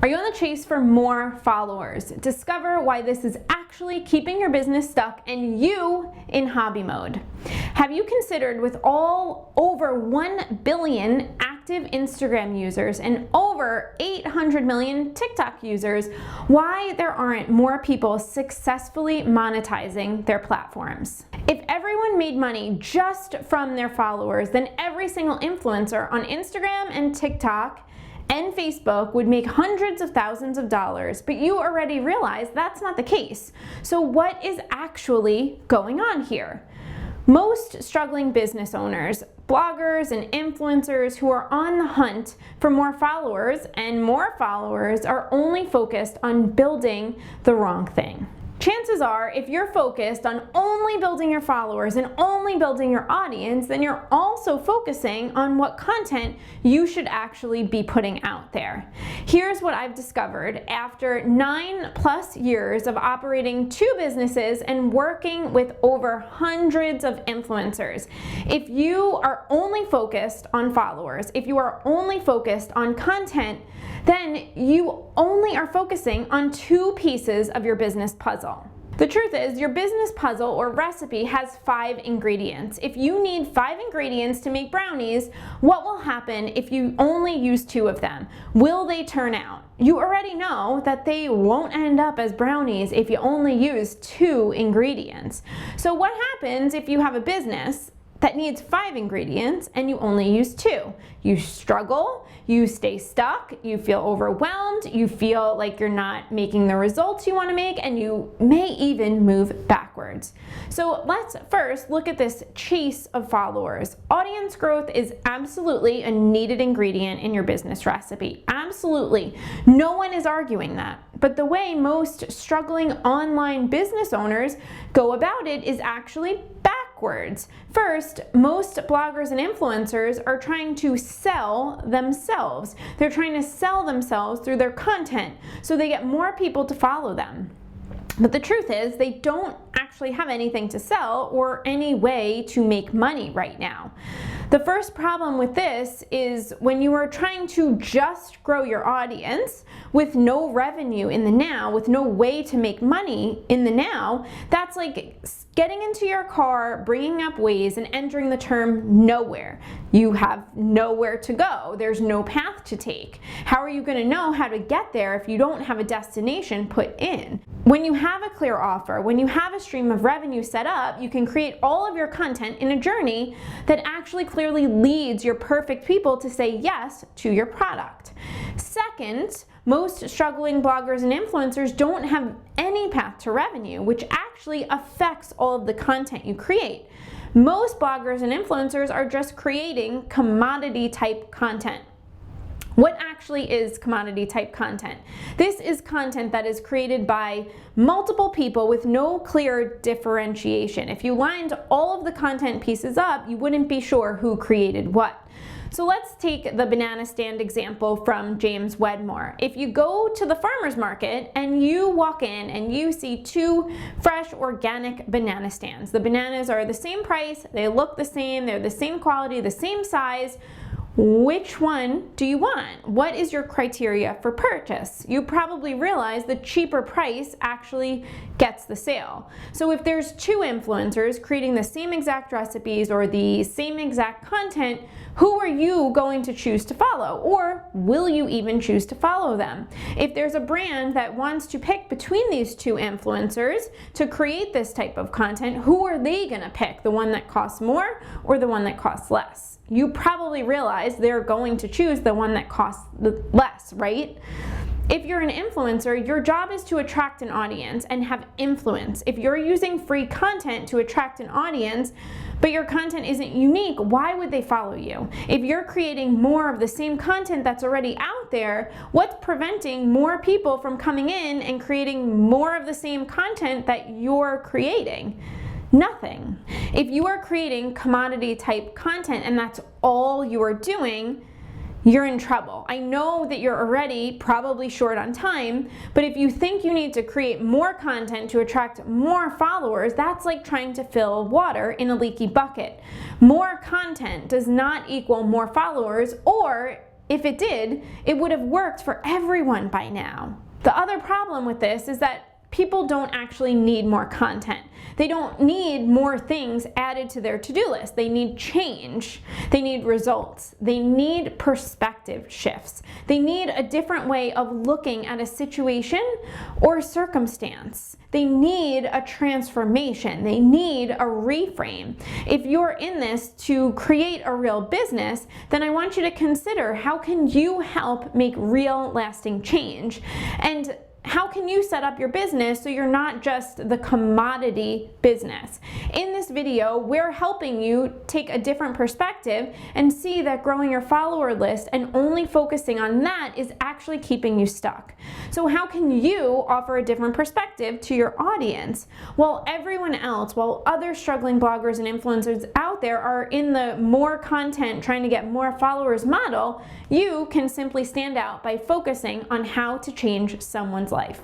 Are you on the chase for more followers? Discover why this is actually keeping your business stuck and you in hobby mode. Have you considered, with over 1 billion active Instagram users and over 800 million TikTok users, why there aren't more people successfully monetizing their platforms? If everyone made money just from their followers, then every single influencer on Instagram and TikTok and Facebook would make hundreds of thousands of dollars, but you already realize that's not the case. So what is actually going on here? Most struggling business owners, bloggers, and influencers who are on the hunt for more followers are only focused on building the wrong thing. Chances are, if you're focused on only building your followers and only building your audience, then you're also focusing on what content you should actually be putting out there. Here's what I've discovered after 9+ years of operating 2 businesses and working with over hundreds of influencers. If you are only focused on followers, if you are only focused on content, then you only are focusing on 2 pieces of your business puzzle. The truth is, your business puzzle or recipe has 5 ingredients. If you need 5 ingredients to make brownies, what will happen if you only use 2 of them? Will they turn out? You already know that they won't end up as brownies if you only use 2 ingredients. So what happens if you have a business that needs 5 ingredients and you only use 2? You struggle, you stay stuck, you feel overwhelmed, you feel like you're not making the results you want to make, and you may even move backwards. So let's first look at this chase of followers. Audience growth is absolutely a needed ingredient in your business recipe. Absolutely. No one is arguing that. But the way most struggling online business owners go about it is actually backwards. First, most bloggers and influencers are trying to sell themselves. They're trying to sell themselves through their content so they get more people to follow them. But the truth is, they don't actually have anything to sell or any way to make money right now. The first problem with this is when you are trying to just grow your audience with no revenue in the now, with no way to make money in the now, that's like getting into your car, bringing up Waze, and entering the term nowhere. You have nowhere to go. There's no path to take. How are you going to know how to get there if you don't have a destination put in? When you have a clear offer, when you have a stream of revenue set up, you can create all of your content in a journey that actually clearly leads your perfect people to say yes to your product. Second, most struggling bloggers and influencers don't have any path to revenue, which actually affects all of the content you create. Most bloggers and influencers are just creating commodity type content. What actually is commodity type content? This is content that is created by multiple people with no clear differentiation. If you lined all of the content pieces up, you wouldn't be sure who created what. So let's take the banana stand example from James Wedmore. If you go to the farmer's market and you walk in and you see 2 fresh organic banana stands, the bananas are the same price, they look the same, they're the same quality, the same size. Which one do you want? What is your criteria for purchase? You probably realize the cheaper price actually gets the sale. So if there's 2 influencers creating the same exact recipes or the same exact content, who are you going to choose to follow? Or will you even choose to follow them? If there's a brand that wants to pick between these 2 influencers to create this type of content, who are they gonna pick? The one that costs more or the one that costs less? You probably realize they're going to choose the one that costs less, right? If you're an influencer, your job is to attract an audience and have influence. If you're using free content to attract an audience, but your content isn't unique, why would they follow you? If you're creating more of the same content that's already out there, what's preventing more people from coming in and creating more of the same content that you're creating? Nothing. If you are creating commodity type content and that's all you are doing, you're in trouble. I know that you're already probably short on time, but if you think you need to create more content to attract more followers, that's like trying to fill water in a leaky bucket. More content does not equal more followers or if it did, it would have worked for everyone by now. The other problem with this is that people don't actually need more content. They don't need more things added to their to-do list. They need change. They need results. They need perspective shifts. They need a different way of looking at a situation or circumstance. They need a transformation. They need a reframe. If you're in this to create a real business, then I want you to consider, how can you help make real lasting change? And how can you set up your business so you're not just the commodity business? In this video, we're helping you take a different perspective and see that growing your follower list and only focusing on that is actually keeping you stuck. So how can you offer a different perspective to your audience? While everyone else, while other struggling bloggers and influencers out there are in the more content, trying to get more followers model, you can simply stand out by focusing on how to change someone's life.